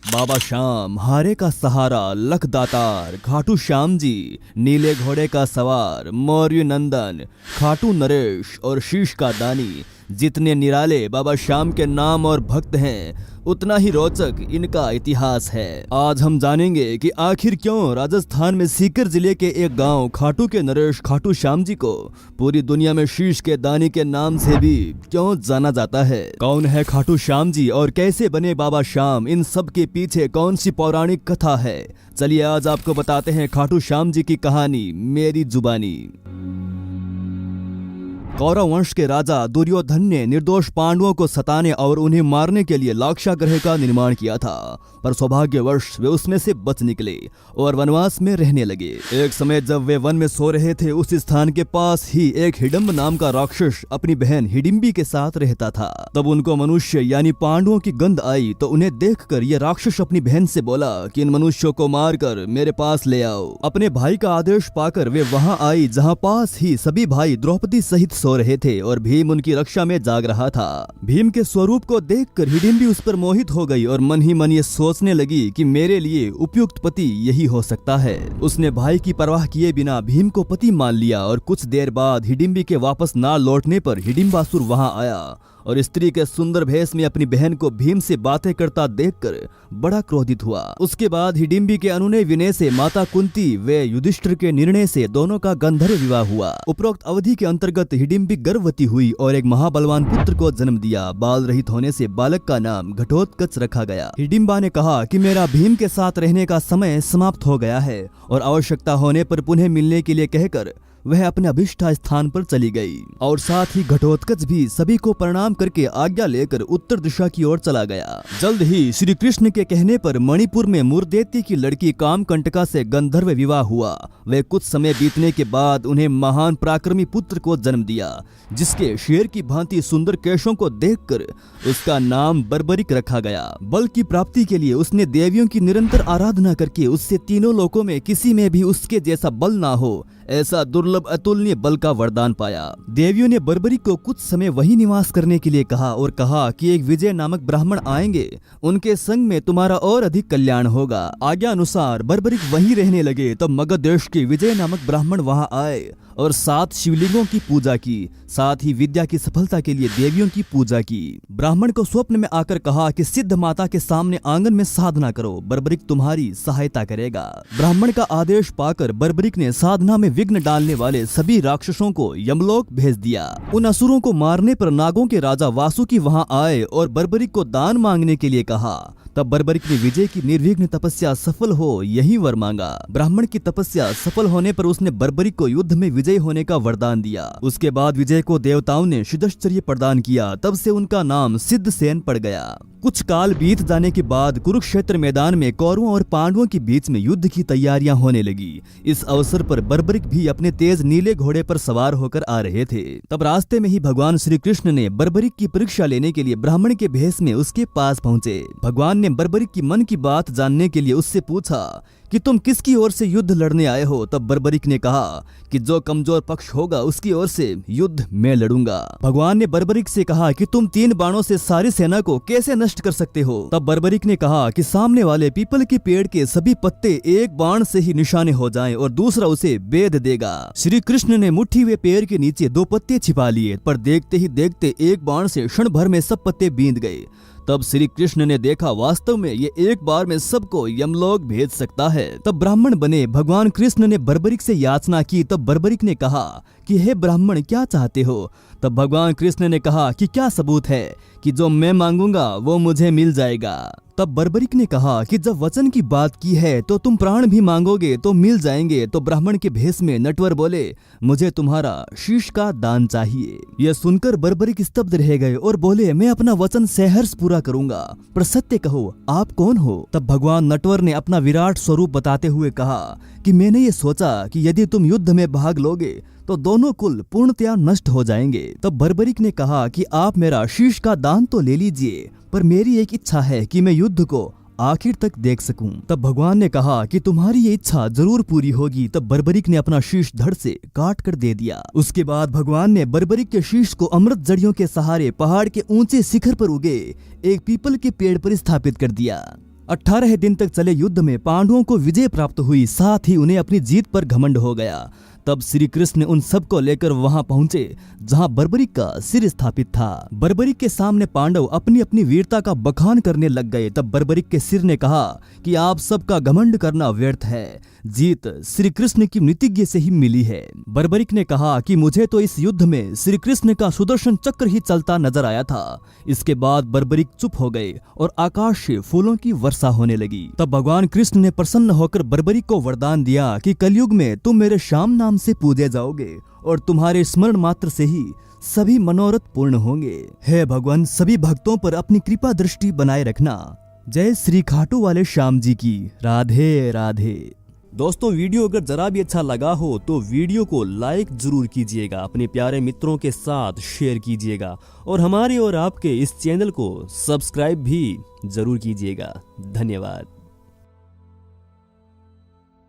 बाबा श्याम, हारे का सहारा, लख दातार, खाटू श्याम जी, नीले घोड़े का सवार, मौर्य नंदन, खाटू नरेश और शीश का दानी। जितने निराले बाबा श्याम के नाम और भक्त हैं, उतना ही रोचक इनका इतिहास है। आज हम जानेंगे कि आखिर क्यों राजस्थान में सीकर जिले के एक गांव खाटू के नरेश खाटू श्याम जी को पूरी दुनिया में शीश के दानी के नाम से भी क्यों जाना जाता है। कौन है खाटू श्याम जी और कैसे बने बाबा श्याम, इन सब के पीछे कौन सी पौराणिक कथा है। चलिए आज आपको बताते हैं खाटू श्याम जी की कहानी मेरी जुबानी। कौरव वंश के राजा दुर्योधन ने निर्दोष पांडवों को सताने और उन्हें मारने के लिए लाक्षागृह का निर्माण किया था, पर सौभाग्यवश वे उसमें से बच निकले और वनवास में रहने लगे। एक समय जब वे वन में सो रहे थे, उस स्थान के पास ही एक हिडम्ब नाम का राक्षस अपनी बहन हिडिंबी के साथ रहता था। तब उनको मनुष्य यानी पांडवों की गंध आई तो उन्हें देखकर ये राक्षस अपनी बहन से बोला कि इन मनुष्यों को मारकर मेरे पास ले आओ। अपने भाई का आदेश पाकर वे वहां आई जहां पास ही सभी भाई द्रौपदी सहित सो रहे थे और भीम उनकी रक्षा में जाग रहा था। भीम के स्वरूप को देखकर हिडिंबी उस पर मोहित हो गई और मन ही मन ये सोचने लगी कि मेरे लिए उपयुक्त पति यही हो सकता है। उसने भाई की परवाह किए बिना भीम को पति मान लिया और कुछ देर बाद हिडिंबी के वापस ना लौटने पर हिडिंबासुर वहां आया और स्त्री के सुंदर भेष में अपनी बहन को भीम से बातें करता देखकर बड़ा क्रोधित हुआ। उसके बाद हिडिंबी के अनुनय विनय से माता कुंती व युधिष्ठिर के निर्णय से दोनों का गंधर्व विवाह हुआ। उपरोक्त अवधि के अंतर्गत हिडिंबी गर्भवती हुई और एक महाबलवान पुत्र को जन्म दिया। बाल रहित होने से बालक का नाम घटोत्कच रखा गया। हिडिंबा ने कहा कि मेरा भीम के साथ रहने का समय समाप्त हो गया है और आवश्यकता होने पर पुनः मिलने के लिए कहकर वह अपने अभिष्ठा स्थान पर चली गई और साथ ही घटोत्कच भी सभी को प्रणाम करके आज्ञा लेकर उत्तर दिशा की ओर चला गया। जल्द ही श्री कृष्ण के कहने पर मणिपुर में मुरदेती की लड़की कामकंटका से गंधर्व विवाह हुआ। वे कुछ समय बीतने के बाद उन्हें महान पराक्रमी पुत्र को जन्म दिया, जिसके शेर की भांति सुंदर केशों को देखकर उसका नाम बर्बरिक रखा गया। बल की प्राप्ति के लिए उसने देवियों की निरंतर आराधना करके उससे तीनों लोकों में किसी में भी उसके जैसा बल ना हो, ऐसा दुर्लभ अतुलनीय बल का वरदान पाया। देवियों ने बर्बरिक को कुछ समय वही निवास करने के लिए कहा और कहा कि एक विजय नामक ब्राह्मण आएंगे, उनके संग में तुम्हारा और अधिक कल्याण होगा। आज्ञा अनुसार बर्बरिक वहीं रहने लगे। तब मगध देश के विजय नामक ब्राह्मण वहां आए और 7 शिवलिंगों की पूजा की, साथ ही विद्या की सफलता के लिए देवियों की पूजा की। ब्राह्मण को स्वप्न में आकर कहा कि सिद्ध माता के सामने आंगन में साधना करो, बर्बरिक तुम्हारी सहायता करेगा। ब्राह्मण का आदेश पाकर बर्बरिक ने साधना में विघ्न डालने वाले सभी राक्षसों को यमलोक भेज दिया। उन असुरों को मारने पर नागों के राजा वासुकी वहां आए और बर्बरिक को दान मांगने के लिए कहा। तब बर्बरिक ने विजय की निर्विघ्न तपस्या सफल हो यही वर मांगा। ब्राह्मण की तपस्या सफल होने पर उसने बर्बरिक को युद्ध में विजयी होने का वरदान दिया। उसके बाद विजय को देवताओं ने सिद्धश्चर्य प्रदान किया। तब से उनका नाम सिद्धसेन पड़ गया। कुछ काल बीत जाने के बाद कुरुक्षेत्र मैदान में कौरवों और पांडवों के बीच में युद्ध की तैयारियां होने लगी। इस अवसर पर बर्बरिक भी अपने तेज नीले घोड़े पर सवार होकर आ रहे थे। तब रास्ते में ही भगवान श्री कृष्ण ने बर्बरिक की परीक्षा लेने के लिए ब्राह्मण के भेष में उसके पास पहुंचे। भगवान ने बर्बरिक की मन की बात जानने के लिए उससे पूछा कि तुम किसकी ओर से युद्ध लड़ने आए हो। तब बर्बरिक ने कहा कि जो कमजोर पक्ष होगा उसकी ओर से युद्ध मैं लड़ूंगा। भगवान ने बर्बरिक से कहा कि तुम 3 बाणों से सारी सेना को कैसे नष्ट कर सकते हो। तब बर्बरिक ने कहा कि सामने वाले पीपल के पेड़ के सभी पत्ते एक बाण से ही निशाने हो जाएं और दूसरा उसे बेध देगा। श्री कृष्ण ने मुट्ठी हुए पेड़ के नीचे 2 पत्ते छिपा लिए, पर देखते ही देखते एक बाण से क्षण भर में सब पत्ते बींध गए। तब श्री कृष्ण ने देखा वास्तव में ये एक बार में सबको यमलोक भेज सकता है। तब ब्राह्मण बने भगवान कृष्ण ने बर्बरिक से याचना की। तब बर्बरिक ने कहा कि हे ब्राह्मण क्या चाहते हो। तब भगवान कृष्ण ने कहा कि क्या सबूत है कि जो मैं मांगूंगा वो मुझे मिल जाएगा। तब बर्बरिक ने कहा कि जब वचन की बात की है तो तुम प्राण भी मांगोगे तो मिल जाएंगे। तो ब्राह्मण के भेष में नटवर बोले मुझे तुम्हारा शीश का दान चाहिए। यह सुनकर बर्बरिक स्तब्ध रह गए और बोले मैं अपना वचन सहर्ष पूरा करूंगा, पर सत्य कहो आप कौन हो। तब भगवान नटवर ने अपना विराट स्वरूप बताते हुए कहा कि मैंने ये सोचा कि यदि तुम युद्ध में भाग लोगे तो दोनों कुल पूर्णतया नष्ट हो जाएंगे। तब बर्बरिक ने कहा कि आप मेरा शीश का दान तो ले लीजिए, पर मेरी एक इच्छा है कि मैं युद्ध को आखिर तक देख सकूं। तब भगवान ने कहा कि तुम्हारी ये इच्छा जरूर पूरी होगी। तब बर्बरिक ने अपना शीश धड़ से काट कर दे दिया। उसके बाद भगवान ने बर्बरिक के शीश को अमृत जड़ियों के सहारे पहाड़ के ऊंचे शिखर पर उगे एक पीपल के पेड़ पर स्थापित कर दिया। 18 दिन तक चले युद्ध में पांडवों को विजय प्राप्त हुई, साथ ही उन्हें अपनी जीत पर घमंड हो गया। तब श्री कृष्ण उन सबको लेकर वहां पहुंचे जहां बर्बरिक का सिर स्थापित था। बर्बरिक के सामने पांडव अपनी अपनी वीरता का बखान करने लग गए। तब बर्बरिक के सिर ने कहा कि आप सबका घमंड करना व्यर्थ है, जीत श्री कृष्ण की मृतिज्ञ से ही मिली है। बर्बरिक ने कहा कि मुझे तो इस युद्ध में श्री कृष्ण का सुदर्शन चक्र ही चलता नजर आया था। इसके बाद बर्बरिक चुप हो गए और आकाश से फूलों की वर्षा होने लगी। तब भगवान कृष्ण ने प्रसन्न होकर बर्बरिक को वरदान दिया कि कलयुग में तुम मेरे श्याम नाम से पूजे जाओगे और तुम्हारे स्मरण मात्र से ही सभी मनोरथ पूर्ण होंगे। हे भगवान, सभी भक्तों पर अपनी कृपा दृष्टि बनाए रखना। जय श्री खाटू वाले श्याम जी की। राधे राधे। दोस्तों, वीडियो अगर जरा भी अच्छा लगा हो तो वीडियो को लाइक जरूर कीजिएगा, अपने प्यारे मित्रों के साथ शेयर कीजिएगा और हमारे और आपके इस चैनल को सब्सक्राइब भी जरूर कीजिएगा। धन्यवाद।